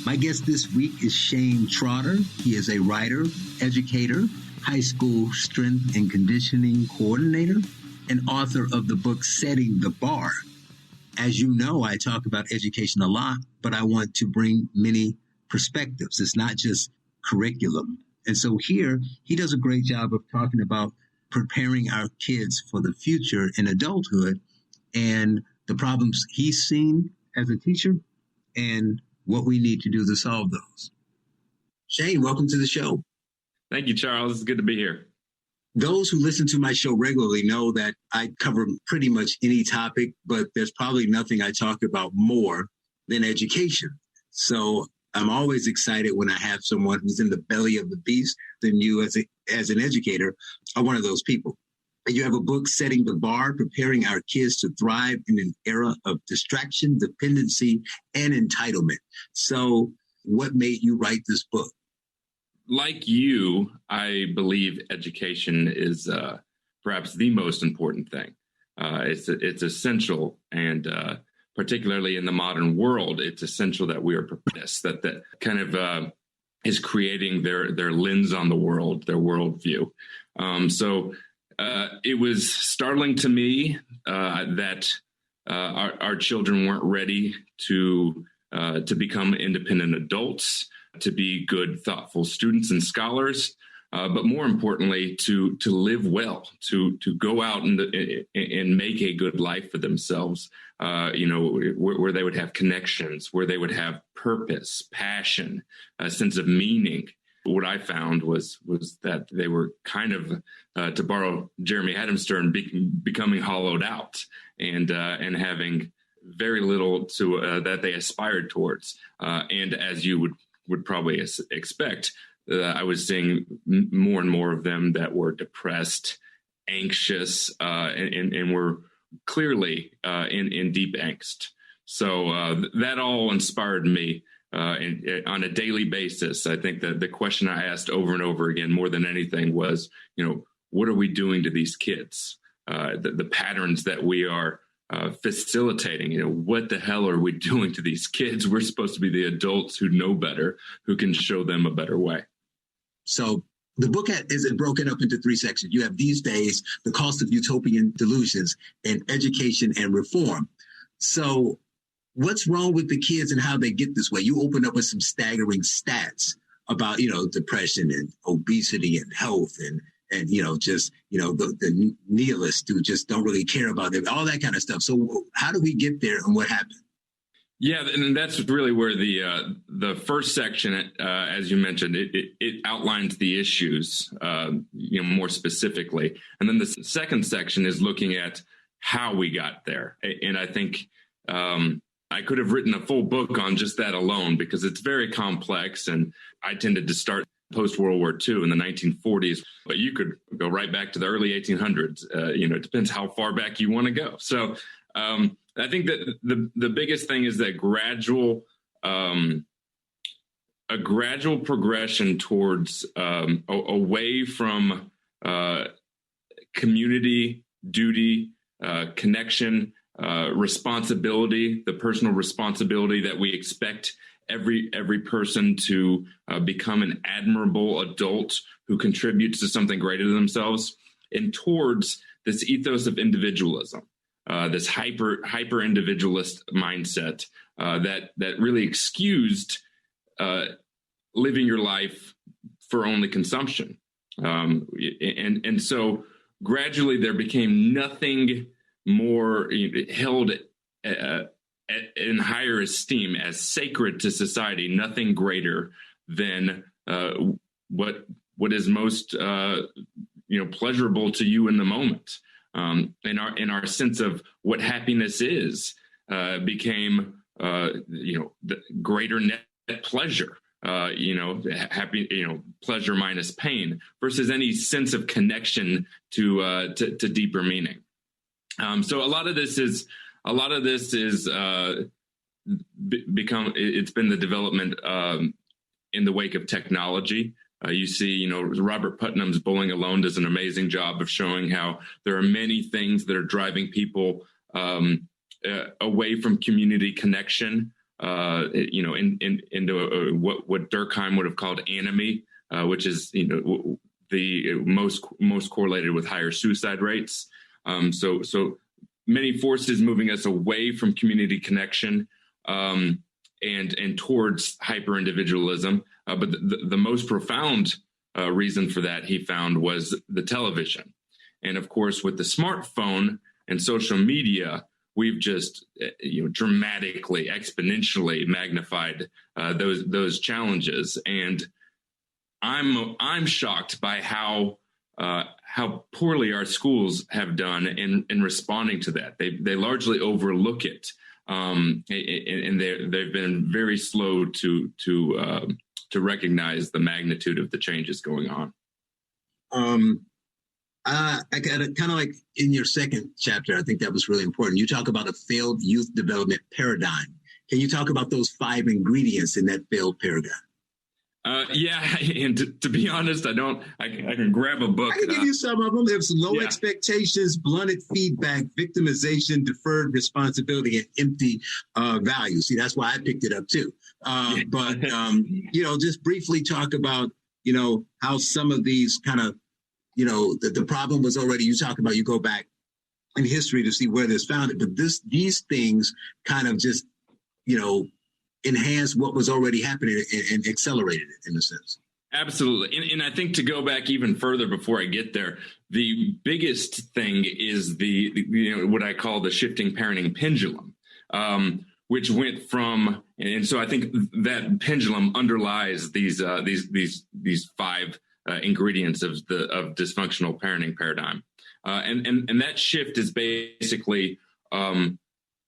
My guest this week is Shane Trotter. He is a writer, educator, high school strength and conditioning coordinator, and author of the book Setting the Bar. As you know, I talk about education a lot, but I want to bring many perspectives. It's not just curriculum. And so here, he does a great job of talking about preparing our kids for the future in adulthood and the problems he's seen as a teacher and what we need to do to solve those. Shane, welcome to the show. Thank you, Charles. It's good to be here. Those who listen to my show regularly know that I cover pretty much any topic, but there's probably nothing I talk about more than education. So I'm always excited when I have someone who's in the belly of the beast. Then you, as an educator, are one of those people. You have a book, Setting the Bar, preparing our kids to thrive in an era of distraction, dependency, and entitlement. So what made you write this book? Like you, I believe education is perhaps the most important thing. It's essential, and particularly in the modern world, it's essential that we are prepared. That kind of is creating their lens on the world, their worldview. So it was startling to me that our children weren't ready to become independent adults, to be good, thoughtful students and scholars, but more importantly, to live well, to go out and make a good life for themselves. Where they would have connections, where they would have purpose, passion, a sense of meaning. What I found was that they were kind of, to borrow Jeremy Adams' term, becoming hollowed out and having very little to that they aspired towards. And as you would probably expect, I was seeing more and more of them that were depressed, anxious, and were clearly in deep angst. So that all inspired me. On a daily basis. I think that the question I asked over and over again, more than anything, was, what are we doing to these kids? The patterns that we are facilitating, what the hell are we doing to these kids? We're supposed to be the adults who know better, who can show them a better way. So the book is broken up into three sections. You have These Days, The Cost of Utopian Delusions, and Education and Reform. So what's wrong with the kids and how they get this way? You open up with some staggering stats about, depression and obesity and health and the nihilists who just don't really care about them, all that kind of stuff. So how do we get there and what happened? Yeah, and that's really where the first section, as you mentioned, it outlines the issues, more specifically. And then the second section is looking at how we got there. And I think I could have written a full book on just that alone because it's very complex. And I tended to start post-World War II in the 1940s, but you could go right back to the early 1800s. It depends how far back you want to go. So I think that the biggest thing is that a gradual progression towards away from community, duty, connection, responsibility, the personal responsibility that we expect every person to become an admirable adult who contributes to something greater than themselves, and towards this ethos of individualism, this hyper individualist mindset that really excused living your life for only consumption, and so gradually there became nothing more held in higher esteem as sacred to society, nothing greater than what is most pleasurable to you in the moment. In our sense of what happiness is became the greater net pleasure. Happy, pleasure minus pain versus any sense of connection to deeper meaning. So a lot of this is it's been the development in the wake of technology. You see, Robert Putnam's Bowling Alone does an amazing job of showing how there are many things that are driving people away from community connection, into what Durkheim would have called anomie, which is the most correlated with higher suicide rates. So many forces moving us away from community connection and towards hyper individualism. But the most profound reason for that, he found, was the television. And of course, with the smartphone and social media, we've just dramatically, exponentially magnified those challenges. And I'm shocked by how poorly our schools have done in responding to that. They largely overlook it, and they've been very slow to recognize the magnitude of the changes going on. I got it kind of like in your second chapter. I think that was really important. You talk about a failed youth development paradigm. Can you talk about those 5 ingredients in that failed paradigm? Yeah, and to be honest, I can grab a book. I can give you some of them. There's low expectations, blunted feedback, victimization, deferred responsibility, and empty values. See, that's why I picked it up too. But just briefly talk about how some of these kind of the problem was already, you talk about, you go back in history to see where this founded, but these things kind of just enhance what was already happening and accelerated it in a sense. Absolutely. And I think to go back even further before I get there, the biggest thing is the what I call the shifting parenting pendulum, which went from, and so I think that pendulum underlies these 5 ingredients of dysfunctional parenting paradigm. And that shift is basically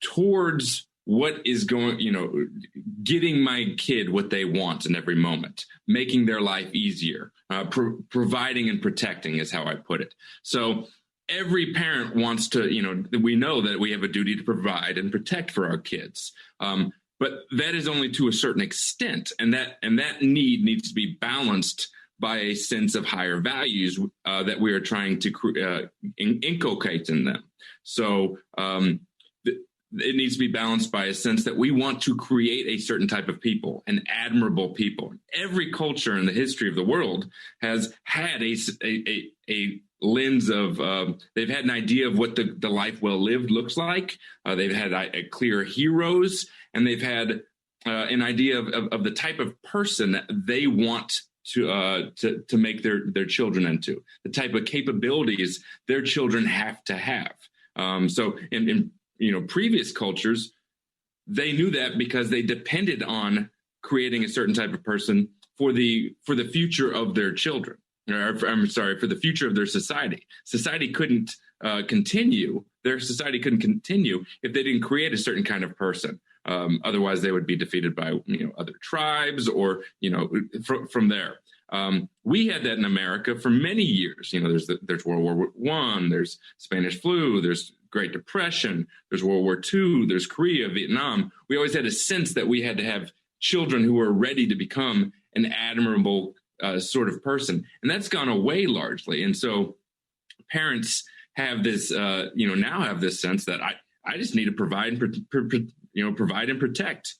towards what is getting my kid what they want in every moment, making their life easier, providing and protecting is how I put it. So every parent wants to, we know that we have a duty to provide and protect for our kids. But that is only to a certain extent. And that need needs to be balanced by a sense of higher values that we are trying to inculcate in them. So it needs to be balanced by a sense that we want to create a certain type of people, an admirable people. Every culture in the history of the world has had a lens of, they've had an idea of what the life well lived looks like. They've had a clear heroes, and they've had an idea of the type of person that they want to make their children into, the type of capabilities their children have to have. So in previous cultures, they knew that because they depended on creating a certain type of person for the future of their children. I'm sorry, for the future of their society. Society couldn't continue. Their society couldn't continue if they didn't create a certain kind of person. Otherwise, they would be defeated by other tribes or from there. We had that in America for many years. There's World War I, there's Spanish flu, there's Great Depression, there's World War II, there's Korea, Vietnam. We always had a sense that we had to have children who were ready to become an admirable sort of person, and that's gone away largely. And so parents have this, now have this sense that I just need to provide and protect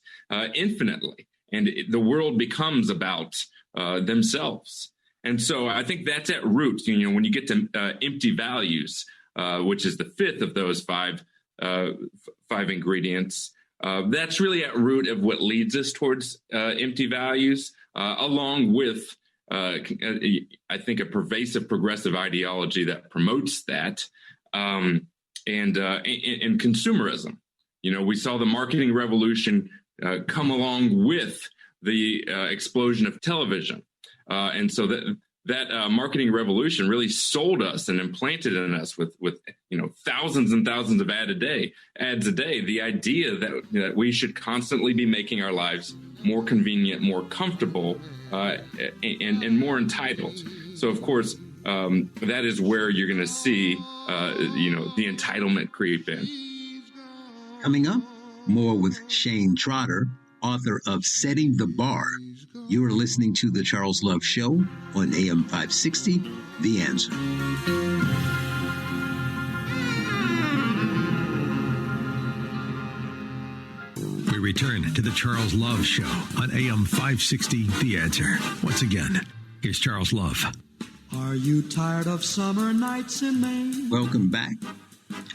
infinitely, and the world becomes about themselves. And so I think that's at root. When you get to empty values, which is the 5th of those five ingredients, that's really at root of what leads us towards empty values, along with I think a pervasive progressive ideology that promotes that, and consumerism. We saw the marketing revolution come along with the explosion of television. And so that marketing revolution really sold us and implanted in us with thousands and thousands of ads a day, the idea that we should constantly be making our lives more convenient, more comfortable, and more entitled. So, of course, that is where you're going to see, the entitlement creep in. Coming up, more with Shane Trotter, author of Setting the Bar. You are listening to The Charles Love Show on AM 560, The Answer. We return to the Charles Love Show on AM 560, The Answer. Once again, here's Charles Love. Are you tired of summer nights in Maine? Welcome back.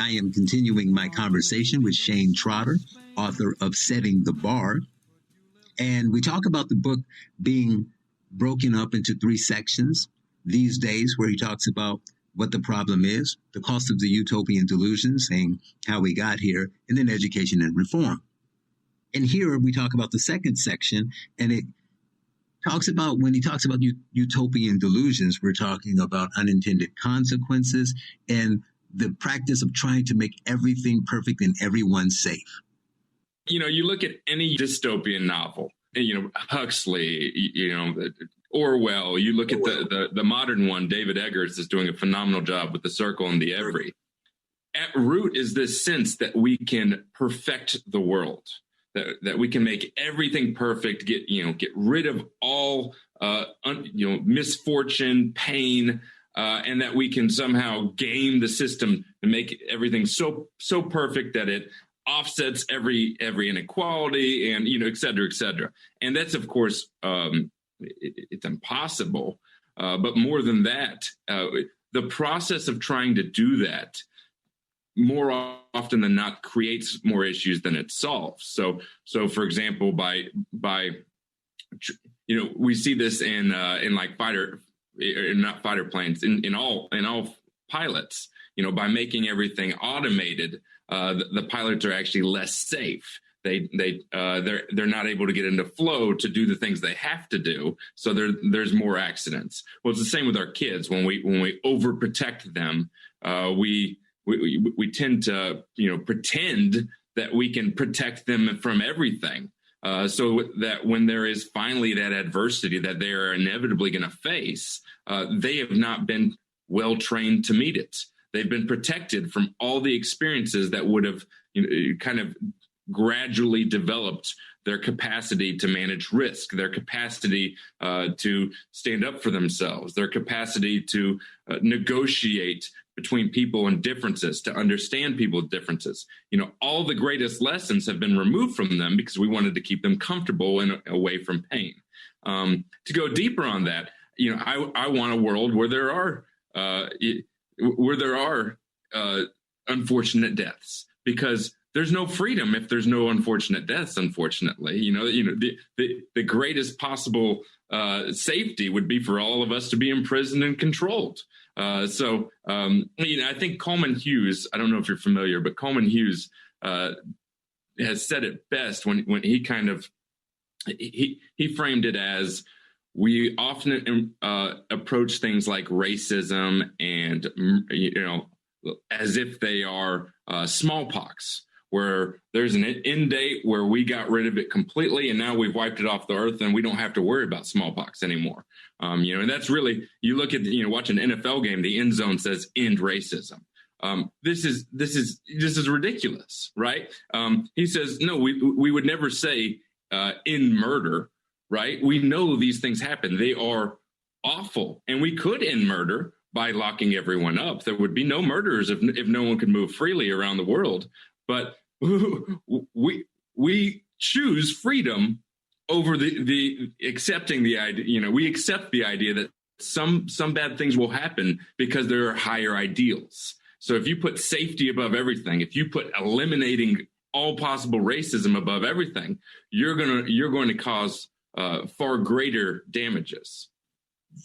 I am continuing my conversation with Shane Trotter, author of Setting the Bar. And we talk about the book being broken up into 3 sections these days, where he talks about what the problem is, the cost of the utopian delusion, saying how we got here, and then education and reform. And here we talk about the second section, and it talks about, when he talks about utopian delusions, we're talking about unintended consequences and the practice of trying to make everything perfect and everyone safe. You know, you look at any dystopian novel, Huxley, Orwell, you look at the modern one, David Eggers is doing a phenomenal job with The Circle and the Every. At root is this sense that we can perfect the world, that we can make everything perfect, get rid of all misfortune, pain, and that we can somehow game the system and make everything so perfect that it offsets every inequality, and et cetera, et cetera. And that's, of course, it's impossible. But more than that, the process of trying to do that more often than not creates more issues than it solves. So for example, by we see this in like not fighter planes, in all pilots. By making everything automated, the pilots are actually less safe. They're not able to get into flow to do the things they have to do. So there's more accidents. Well, it's the same with our kids. When we overprotect them, we tend to pretend that we can protect them from everything. So that when there is finally that adversity that they are inevitably going to face, they have not been well trained to meet it. They've been protected from all the experiences that would have kind of gradually developed their capacity to manage risk, their capacity to stand up for themselves, their capacity to negotiate between people and differences, to understand people's differences. All the greatest lessons have been removed from them because we wanted to keep them comfortable and away from pain. To go deeper on that, I want a world where there are unfortunate deaths, because there's no freedom if there's no unfortunate deaths. Unfortunately, the greatest possible safety would be for all of us to be imprisoned and controlled. I think Coleman Hughes, I don't know if you're familiar, but Coleman Hughes has said it best when he kind of he framed it as, we often approach things like racism and as if they are smallpox, where there's an end date where we got rid of it completely, and now we've wiped it off the earth, and we don't have to worry about smallpox anymore. And that's really, you look at watch an NFL game, the end zone says end racism. This is ridiculous, right? He says no, we would never say end murder, right? We know these things happen; they are awful, and we could end murder by locking everyone up. There would be no murderers if no one could move freely around the world. But we choose freedom over the accepting the idea. We accept the idea that some bad things will happen because there are higher ideals. So if you put safety above everything, if you put eliminating all possible racism above everything, you're going to cause far greater damages.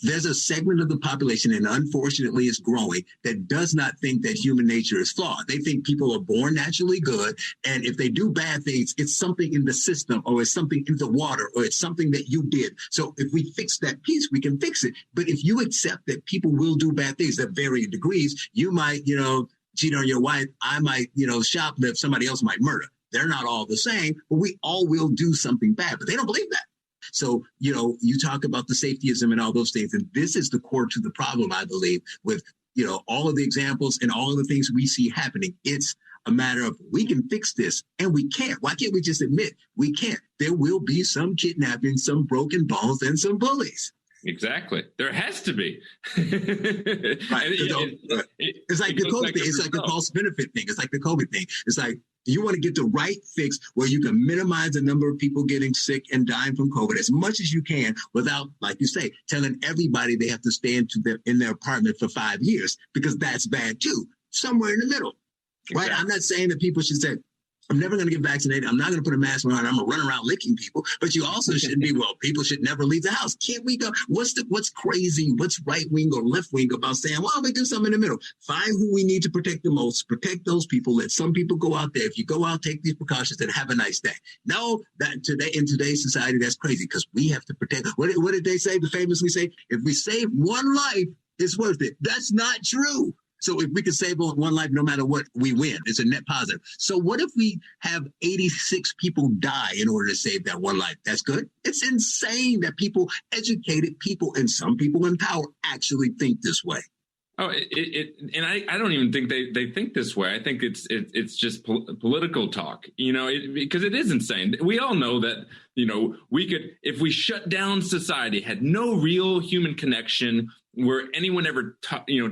There's a segment of the population, and unfortunately it's growing, that does not think that human nature is flawed. They think people are born naturally good, and if they do bad things, it's something in the system, or it's something in the water, or it's something that you did. So if we fix that piece, we can fix it. But if you accept that people will do bad things at varying degrees, you might, cheat on your wife, I might, shoplift, somebody else might murder. They're not all the same, but we all will do something bad, but they don't believe that. So, you talk about the safetyism and all those things, and this is the core to the problem, I believe, with, all of the examples and all of the things we see happening. It's a matter of, we can fix this, and we can't. Why can't we just admit we can't? There will be some kidnapping, some broken bones, and some bullies. Exactly. There has to be. Right. It's like the COVID thing. It's like the cost benefit thing. It's like the COVID thing. It's like, You want to get the right fix where you can minimize the number of people getting sick and dying from COVID as much as you can without, like you say, telling everybody they have to stay in their apartment for 5 years, because that's bad too. Somewhere in the middle, right? Exactly. I'm not saying that people should say, I'm never going to get vaccinated. I'm not going to put a mask on. I'm going to run around licking people. But you also shouldn't be, well, people should never leave the house. Can't we go? What's crazy? What's right wing or left wing about saying, well, we do something in the middle? Find who we need to protect the most. Protect those people. Let some people go out there. If you go out, take these precautions and have a nice day. No, that today in today's society, that's crazy, because we have to protect. What did they say? They famously say, if we save one life, it's worth it. That's not true. So if we can save one life, no matter what, we win. It's a net positive. So what if we have 86 people die in order to save that one life? That's good. It's insane that people, educated people, and some people in power actually think this way. Oh, and I don't even think they think this way. I think it's just political talk, because it is insane. We all know that, we could, if we shut down society, had no real human connection where anyone ever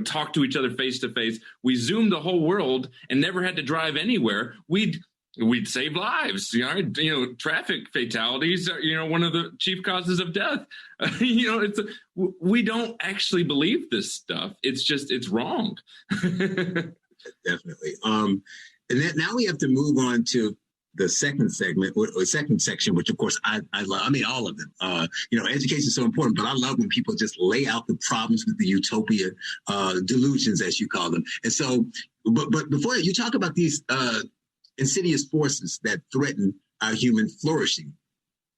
talked to each other face to face, we zoomed the whole world and never had to drive anywhere, we'd save lives. Traffic fatalities are, one of the chief causes of death. We don't actually believe this stuff. It's wrong. Definitely. And then now we have to move on to the second segment or second section, which of course I love. I mean, all of them. Education is so important, but I love when people just lay out the problems with the utopia delusions, as you call them. And so, but before that, you talk about these insidious forces that threaten our human flourishing.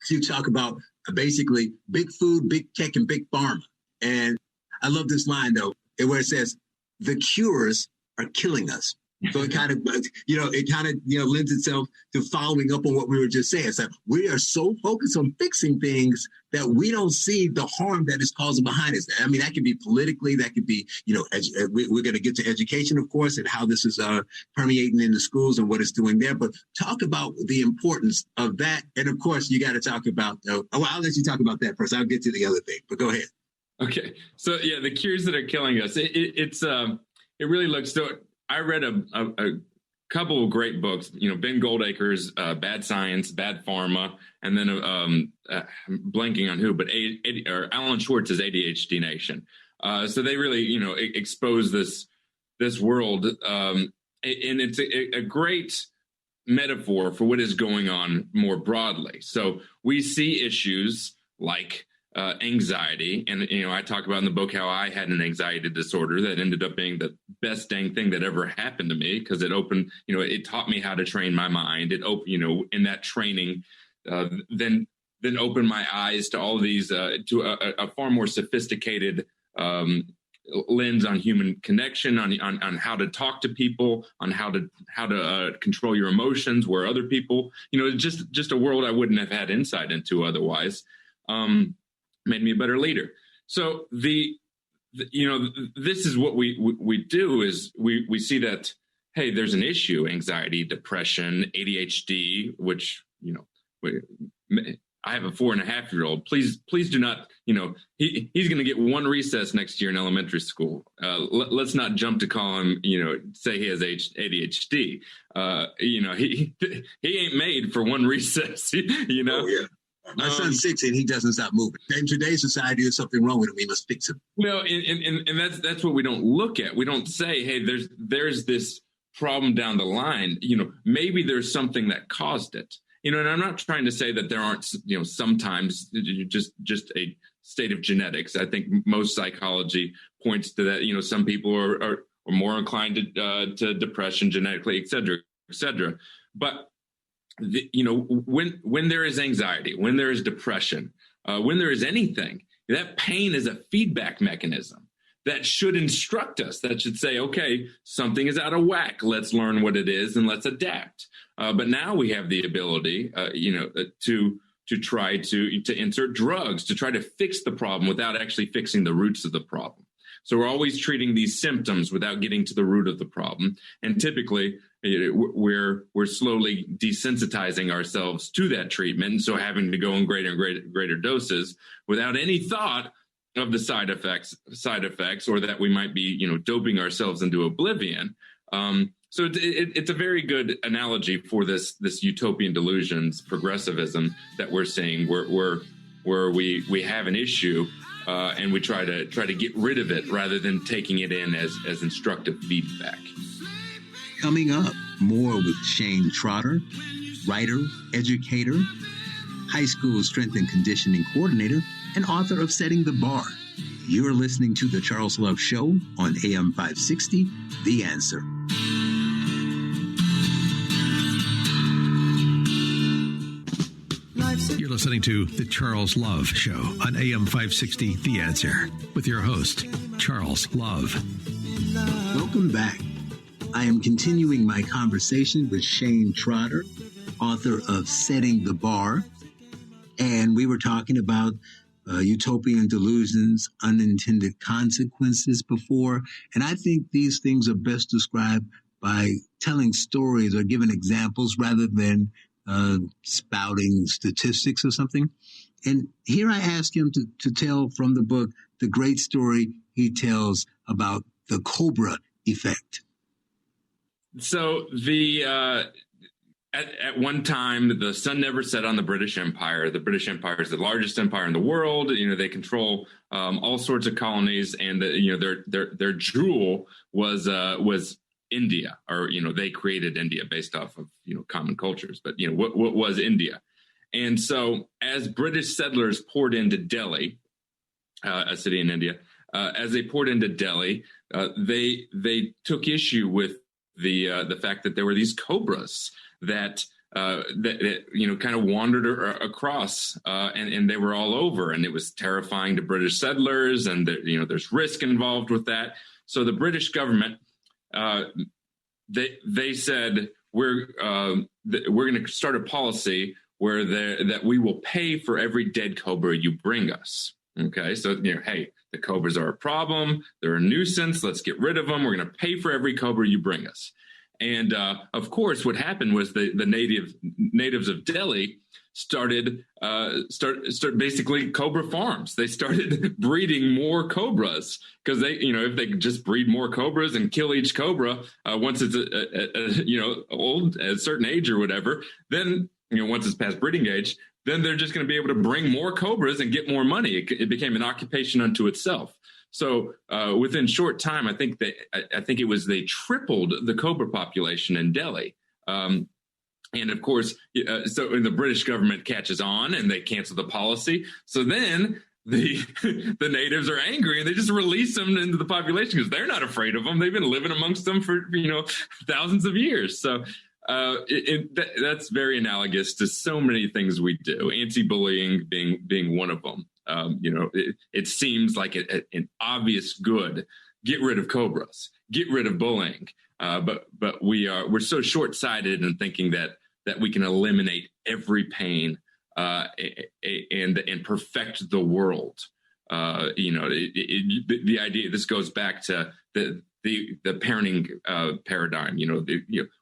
You talk about basically big food, big tech, and big pharma. And I love this line though, where it says, "The cures are killing us." So it kind of, lends itself to following up on what we were just saying. So we are so focused on fixing things that we don't see the harm that is causing behind us. I mean, that could be politically, that could be, we're going to get to education, of course, and how this is permeating in the schools and what it's doing there. But talk about the importance of that. And of course, you got to talk about, I'll let you talk about that first. I'll get to the other thing, but go ahead. Okay. So yeah, the cures that are killing us, it really looks so. I read a couple of great books, Ben Goldacre's Bad Science, Bad Pharma, and then I'm blanking on who, but Alan Schwartz's ADHD Nation. So they really, expose this world, and it's a great metaphor for what is going on more broadly. So we see issues like anxiety. And, I talk about in the book how I had an anxiety disorder that ended up being the best dang thing that ever happened to me, because it opened, it taught me how to train my mind. It opened, in that training, then opened my eyes to all of these, to a far more sophisticated lens on human connection, on how to talk to people, on how to control your emotions, where other people, just a world I wouldn't have had insight into otherwise. Made me a better leader. So this is what we do is we see that, hey, there's an issue, anxiety, depression, ADHD, which, I have a 4.5-year-old. Please do not, he's going to get one recess next year in elementary school. Let's not jump to call him, say he has ADHD. He ain't made for one recess, Oh, yeah. My son's 6 and he doesn't stop moving. In today's society, there's something wrong with him. We must fix him. Well, and that's what we don't look at. We don't say, hey, there's this problem down the line. Maybe there's something that caused it. And I'm not trying to say that there aren't, sometimes just a state of genetics. I think most psychology points to that. Some people are more inclined to depression genetically, et cetera. But when there is anxiety, when there is depression, when there is anything, that pain is a feedback mechanism that should instruct us, that should say, okay, something is out of whack. Let's learn what it is and let's adapt. But now we have the ability, to try to insert drugs to try to fix the problem without actually fixing the roots of the problem. So we're always treating these symptoms without getting to the root of the problem. And typically, we're slowly desensitizing ourselves to that treatment, and so having to go in greater and greater doses without any thought of the side effects, or that we might be, doping ourselves into oblivion. So it's a very good analogy for this utopian delusions, progressivism that we're seeing, where we have an issue and we try to get rid of it rather than taking it in as instructive feedback. Coming up, more with Shane Trotter, writer, educator, high school strength and conditioning coordinator, and author of Setting the Bar. You're listening to The Charles Love Show on AM 560, The Answer. You're listening to The Charles Love Show on AM 560, The Answer, with your host, Charles Love. Welcome back. I am continuing my conversation with Shane Trotter, author of Setting the Bar. And we were talking about utopian delusions, unintended consequences before. And I think these things are best described by telling stories or giving examples rather than spouting statistics or something. And here I ask him to tell from the book the great story he tells about the Cobra effect. So at one time, the sun never set on the British Empire. The British Empire is the largest empire in the world. They control all sorts of colonies, and their jewel was India, or they created India based off of common cultures. But what was India? And so as British settlers poured into Delhi, a city in India, as they poured into Delhi, they took issue with the fact that there were these cobras that kind of wandered across, and they were all over, and it was terrifying to British settlers, and there's risk involved with that. So the British government, they said we're going to start a policy where that we will pay for every dead cobra you bring us. Okay, so hey, the cobras are a problem. They're a nuisance. Let's get rid of them. We're going to pay for every cobra you bring us. And of course, what happened was the natives of Delhi started basically cobra farms. They started breeding more cobras because if they could just breed more cobras and kill each cobra once it's old at a certain age or whatever, then once it's past breeding age, then they're just going to be able to bring more cobras and get more money. It became an occupation unto itself. So within short time, I think they tripled the cobra population in Delhi. And of course, so the British government catches on and they cancel the policy. So then the natives are angry and they just release them into the population because they're not afraid of them. They've been living amongst them for thousands of years. So that's very analogous to so many things we do. Anti-bullying being one of them. It seems like an obvious good. Get rid of cobras. Get rid of bullying. But we're so short-sighted in thinking that we can eliminate every pain and perfect the world. The idea. This goes back to the parenting paradigm.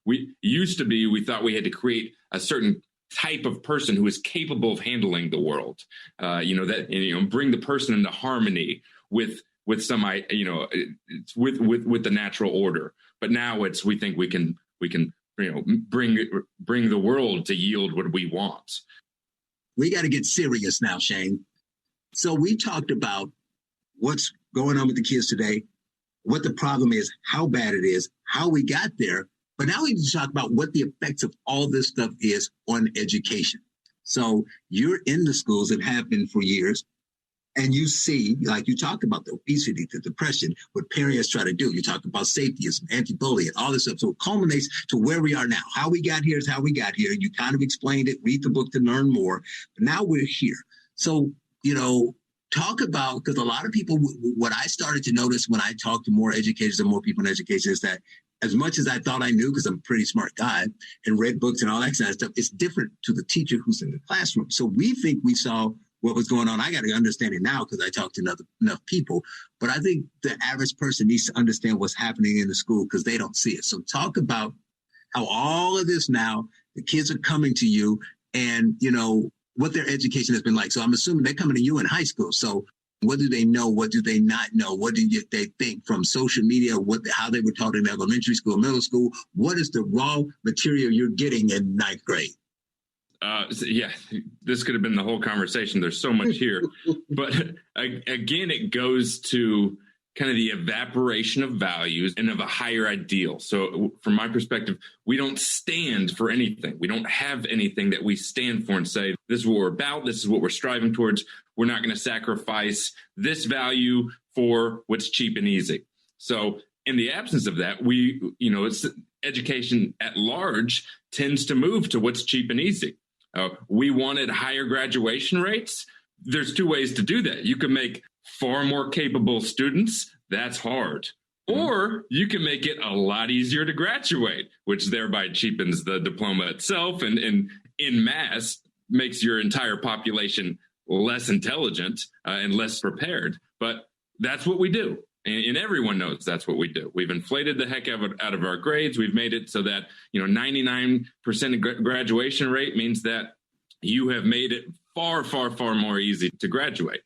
We thought we had to create a certain type of person who is capable of handling the world, bring the person into harmony with some, with the natural order. But now we think we can bring the world to yield what we want. We got to get serious now, Shane. So we talked about what's going on with the kids today, what the problem is, how bad it is, how we got there. But now we need to talk about what the effects of all this stuff is on education. So you're in the schools and have been for years, and you see, like you talked about the obesity, the depression, what parents try to do. You talk about safetyism, anti-bullying, all this stuff. So it culminates to where we are now. How we got here is how we got here. You kind of explained it, read the book to learn more. But now we're here. So, talk about, because a lot of people, what I started to notice when I talked to more educators and more people in education is that as much as I thought I knew, because I'm a pretty smart guy and read books and all that kind of stuff, it's different to the teacher who's in the classroom. So we think we saw what was going on. I got to understand it now because I talked to enough people. But I think the average person needs to understand what's happening in the school because they don't see it. So talk about how all of this now, the kids are coming to you and, what their education has been like. So I'm assuming they're coming to you in high school. So What do they know? What do they not know? What do they think from social media? How they were taught in elementary school, middle school? What is the raw material you're getting in ninth grade? Yeah, this could have been the whole conversation. There's so much here. But again, it goes to kind of the evaporation of values and of a higher ideal. So from my perspective, we don't stand for anything. We don't have anything that we stand for and say, this is what we're about. This is what we're striving towards. We're not going to sacrifice this value for what's cheap and easy. So in the absence of that, it's education at large tends to move to what's cheap and easy. We wanted higher graduation rates. There's two ways to do that. You can make far more capable students. That's hard. Or you can make it a lot easier to graduate, which thereby cheapens the diploma itself and in mass makes your entire population less intelligent and less prepared. But that's what we do. And everyone knows that's what we do. We've inflated the heck out of our grades. We've made it so that 99% graduation rate means that you have made it far, far, far more easy to graduate.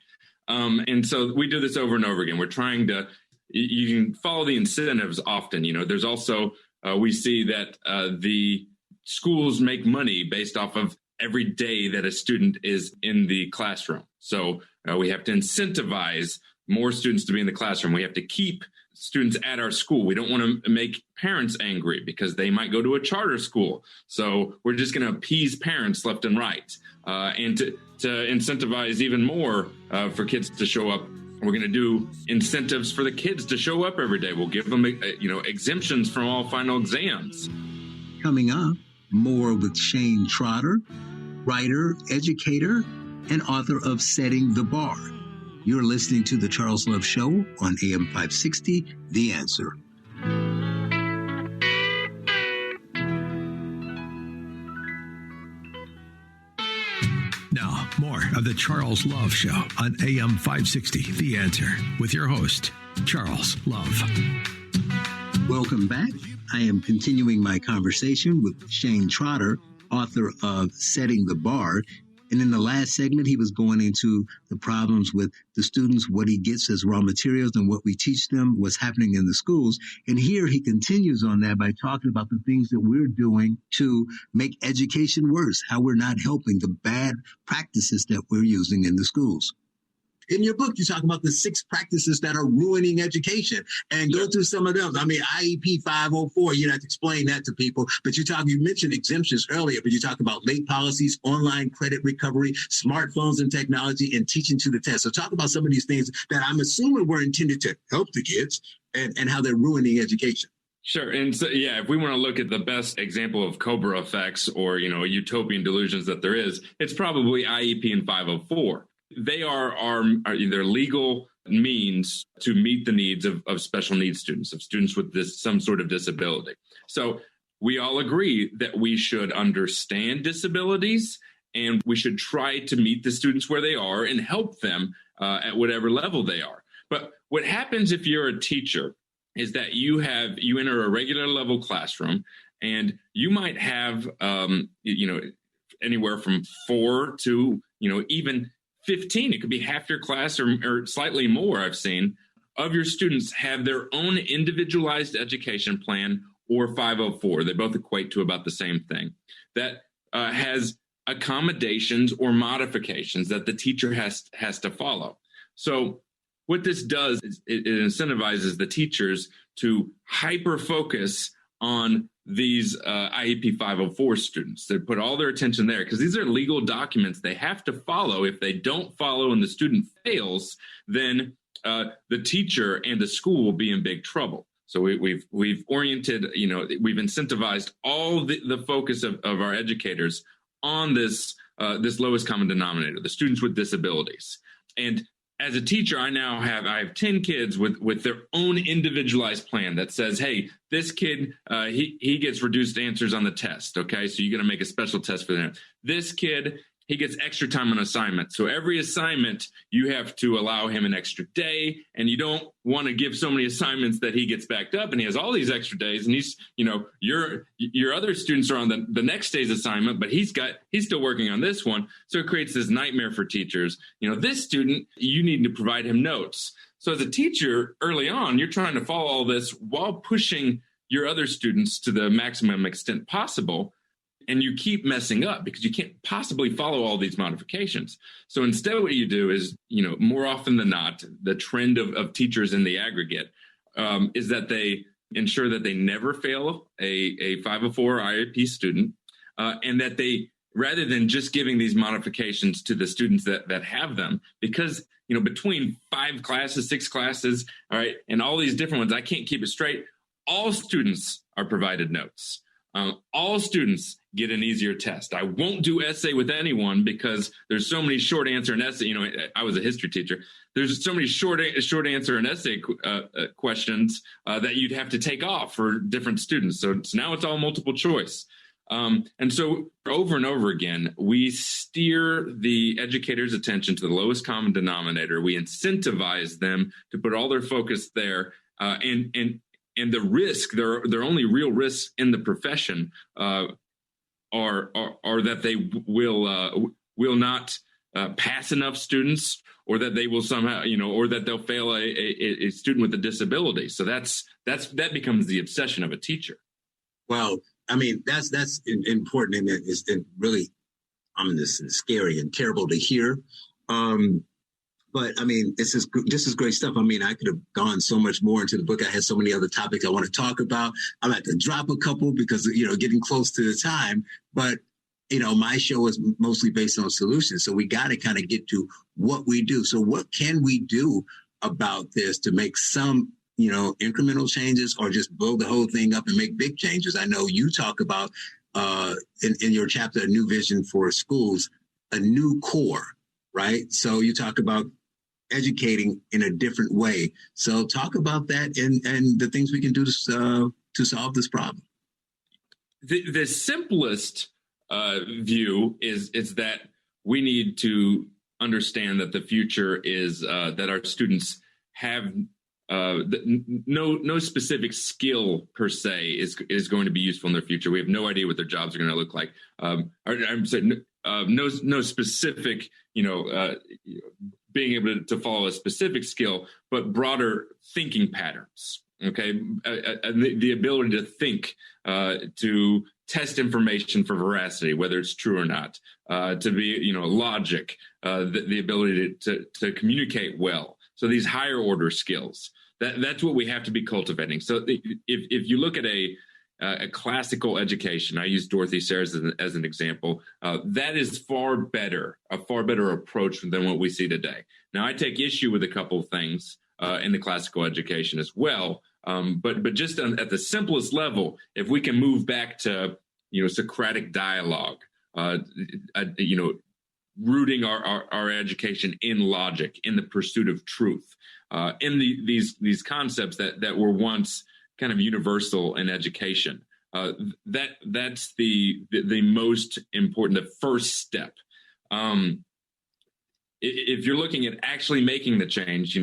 And so we do this over and over again. We're trying to, you can follow the incentives often. There's also, we see that the schools make money based off of every day that a student is in the classroom. So we have to incentivize more students to be in the classroom. We have to keep students at our school. We don't want to make parents angry because they might go to a charter school. So we're just going to appease parents left and right. And to incentivize even more for kids to show up, we're going to do incentives for the kids to show up every day. We'll give them, exemptions from all final exams. Coming up, more with Shane Trotter, writer, educator, and author of Setting the Bar. You're listening to The Charles Love Show on AM 560, The Answer. Now, more of The Charles Love Show on AM 560, The Answer, with your host, Charles Love. Welcome back. I am continuing my conversation with Shane Trotter, author of Setting the Bar. And in the last segment, he was going into the problems with the students, what he gets as raw materials and what we teach them, what's happening in the schools. And here he continues on that by talking about the things that we're doing to make education worse, how we're not helping the bad practices that we're using in the schools. In your book, you talk about the 6 practices that are ruining education and go through some of them. I mean, IEP 504, you don't have to explain that to people, but you mentioned exemptions earlier, but you talk about late policies, online credit recovery, smartphones and technology, and teaching to the test. So talk about some of these things that I'm assuming were intended to help the kids and how they're ruining education. Sure. And so, if we want to look at the best example of Cobra effects or, utopian delusions that there is, it's probably IEP and 504. They are either legal means to meet the needs of special needs students, of students with some sort of disability. So we all agree that we should understand disabilities and we should try to meet the students where they are and help them at whatever level they are. But what happens if you're a teacher is that you enter a regular level classroom and you might have, anywhere from 4 to, even 15, it could be half your class or slightly more, I've seen, of your students have their own individualized education plan or 504. They both equate to about the same thing. That has accommodations or modifications that the teacher has to follow. So what this does is it incentivizes the teachers to hyper-focus on these IEP 504 students. They put all their attention there because these are legal documents they have to follow. If they don't follow and the student fails, then the teacher and the school will be in big trouble. So we've oriented, we've incentivized all the focus of our educators on this lowest common denominator, the students with disabilities. And as a teacher, I have 10 kids with their own individualized plan that says, hey, this kid, he gets reduced answers on the test. Okay, so you're going to make a special test for them. This kid he gets extra time on assignment. So every assignment, you have to allow him an extra day, and you don't want to give so many assignments that he gets backed up and he has all these extra days, and he's, your other students are on the next day's assignment, but he's still working on this one. So it creates this nightmare for teachers. This student, you need to provide him notes. So as a teacher, early on, you're trying to follow all this while pushing your other students to the maximum extent possible. And you keep messing up because you can't possibly follow all these modifications. So instead, what you do is, more often than not, the trend of teachers in the aggregate is that they ensure that they never fail a 504 IEP student, and that they, rather than just giving these modifications to the students that have them, because, between 5 classes, 6 classes, all right, and all these different ones, I can't keep it straight. All students are provided notes. All students get an easier test. I won't do essay with anyone because there's so many short answer and essay. I was a history teacher. There's so many short answer and essay questions that you'd have to take off for different students. So now it's all multiple choice. And so over and over again, we steer the educator's attention to the lowest common denominator. We incentivize them to put all their focus there, and the risk, their only real risks in the profession are that they will not pass enough students, or that they will somehow, or that they'll fail a student with a disability. So that becomes the obsession of a teacher. Well, I mean, that's important, and it's really ominous and scary and terrible to hear. But I mean, this is great stuff. I mean, I could have gone so much more into the book. I had so many other topics I want to talk about. I'm going to drop a couple because, getting close to the time. But, my show is mostly based on solutions. So we got to kind of get to what we do. So what can we do about this to make some, incremental changes, or just blow the whole thing up and make big changes? I know you talk about in your chapter, A New Vision for Schools, a new core, right? So you talk about educating in a different way. So talk about that and the things we can do to solve this problem. The simplest view is that we need to understand that the future is that our students have no specific skill per se is going to be useful in their future. We have no idea what their jobs are going to look like. I'm saying no specific, being able to follow a specific skill, but broader thinking patterns. Okay, the ability to think, to test information for veracity, whether it's true or not, to be, logic, the ability to communicate well. So these higher order skills, that's what we have to be cultivating. So if you look at a classical education, I use Dorothy Sayers as an example, that is a far better approach than what we see today. Now, I take issue with a couple of things in the classical education as well, but just at the simplest level, if we can move back to Socratic dialogue, rooting our education in logic, in the pursuit of truth, in these concepts that were once kind of universal in education. That's the most important, the first step. If you're looking at actually making the change,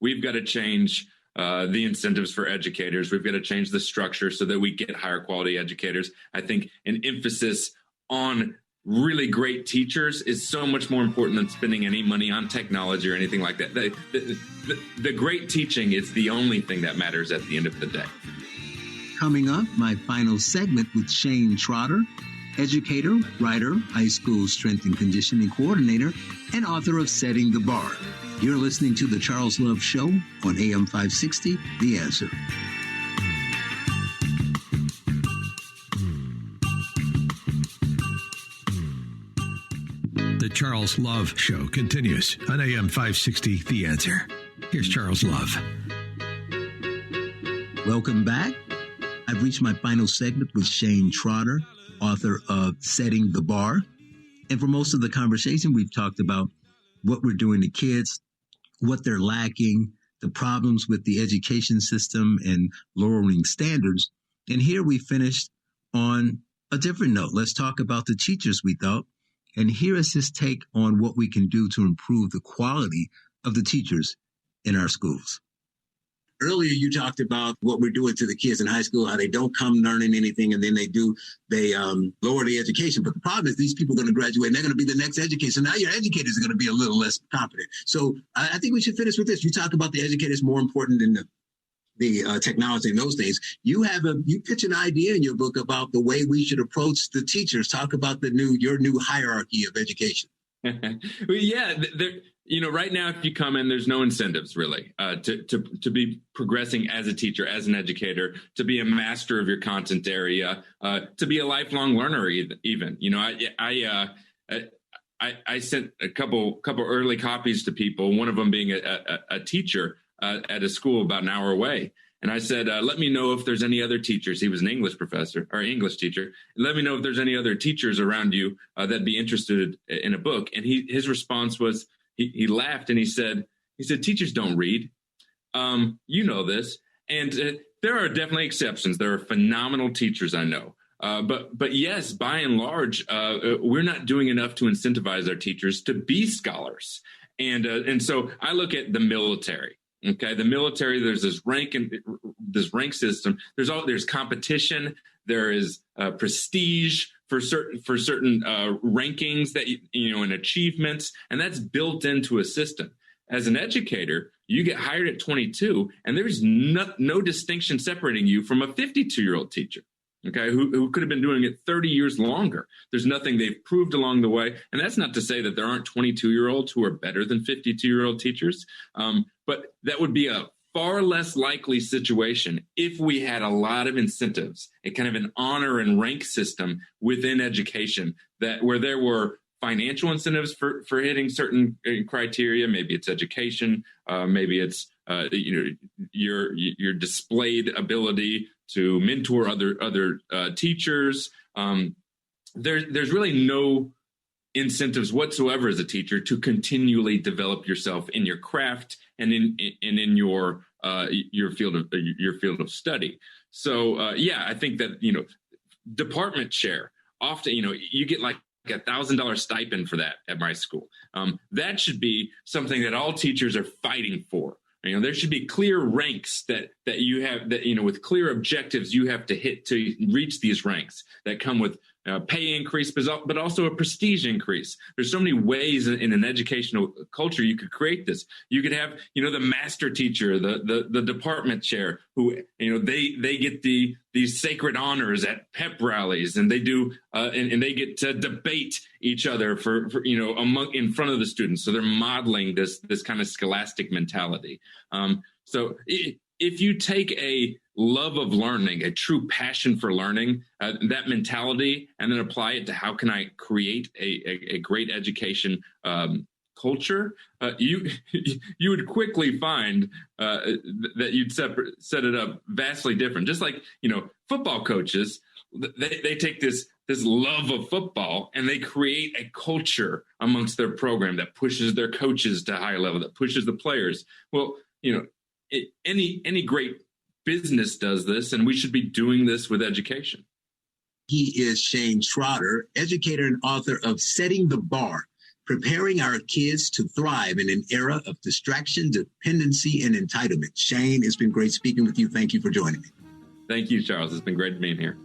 we've got to change the incentives for educators. We've got to change the structure so that we get higher quality educators. I think an emphasis on really great teachers is so much more important than spending any money on technology or anything like that. The great teaching is the only thing that matters at the end of the day. Coming up, my final segment with Shane Trotter, educator, writer, high school strength and conditioning coordinator, and author of Setting the Bar. You're listening to The Charles Love Show on AM 560, The Answer. The Charles Love Show continues on AM 560, The Answer. Here's Charles Love. Welcome back. I've reached my final segment with Shane Trotter, author of Setting the Bar. And for most of the conversation, we've talked about what we're doing to kids, what they're lacking, the problems with the education system and lowering standards. And here we finished on a different note. Let's talk about the teachers, we thought. And here is his take on what we can do to improve the quality of the teachers in our schools. Earlier, you talked about what we're doing to the kids in high school, how they don't come learning anything, and then they lower the education. But the problem is these people are going to graduate, and they're going to be the next educator. So now your educators are going to be a little less competent. So I think we should finish with this. You talk about the educators more important than the technology and those things. You pitch an idea in your book about the way we should approach the teachers. Talk about your new hierarchy of education. Well, yeah, right now, if you come in, there's no incentives really to be progressing as a teacher, as an educator, to be a master of your content area, to be a lifelong learner. Even, I sent a couple early copies to people. One of them being a teacher at a school about an hour away. And I said, let me know if there's any other teachers. He was an English professor or English teacher. Let me know if there's any other teachers around you that'd be interested in a book. And his response was, he laughed and he said, teachers don't read. You know this. And there are definitely exceptions. There are phenomenal teachers I know. But yes, by and large, we're not doing enough to incentivize our teachers to be scholars. And so I look at the military. Okay, the military, there's this rank system. There's competition. There is prestige for certain rankings that and achievements, and that's built into a system. As an educator, you get hired at 22, and there's no distinction separating you from a 52-year-old teacher. Okay, who could have been doing it 30 years longer. There's nothing they've proved along the way. And that's not to say that there aren't 22-year-olds who are better than 52-year-old teachers. But that would be a far less likely situation if we had a lot of incentives, a kind of an honor and rank system within education where there were financial incentives for hitting certain criteria. Maybe it's education. Maybe it's your displayed ability to mentor other teachers. There's really no incentives whatsoever as a teacher to continually develop yourself in your craft and in your field of study. So I think that department chair often you get like $1,000 stipend for that at my school. That should be something that all teachers are fighting for. There should be clear ranks that you have with clear objectives you have to hit to reach these ranks that come with pay increase, but also a prestige increase. There's so many ways in an educational culture you could create this. You could have, the master teacher, the department chair, who, they get these sacred honors at pep rallies, and they do, and they get to debate each other for in front of the students. So they're modeling this kind of scholastic mentality. So if you take a love of learning, a true passion for learning, that mentality, and then apply it to how can I create a great education culture, you would quickly find that you'd set it up vastly different. Just like football coaches, they take this love of football and they create a culture amongst their program that pushes their coaches to a higher level, that pushes the players. Well, any great business does this, and we should be doing this with education. He is Shane Trotter, educator and author of Setting the Bar, Preparing Our Kids to Thrive in an Era of Distraction, Dependency, and Entitlement. Shane, it's been great speaking with you. Thank you for joining me. Thank you, Charles. It's been great being here.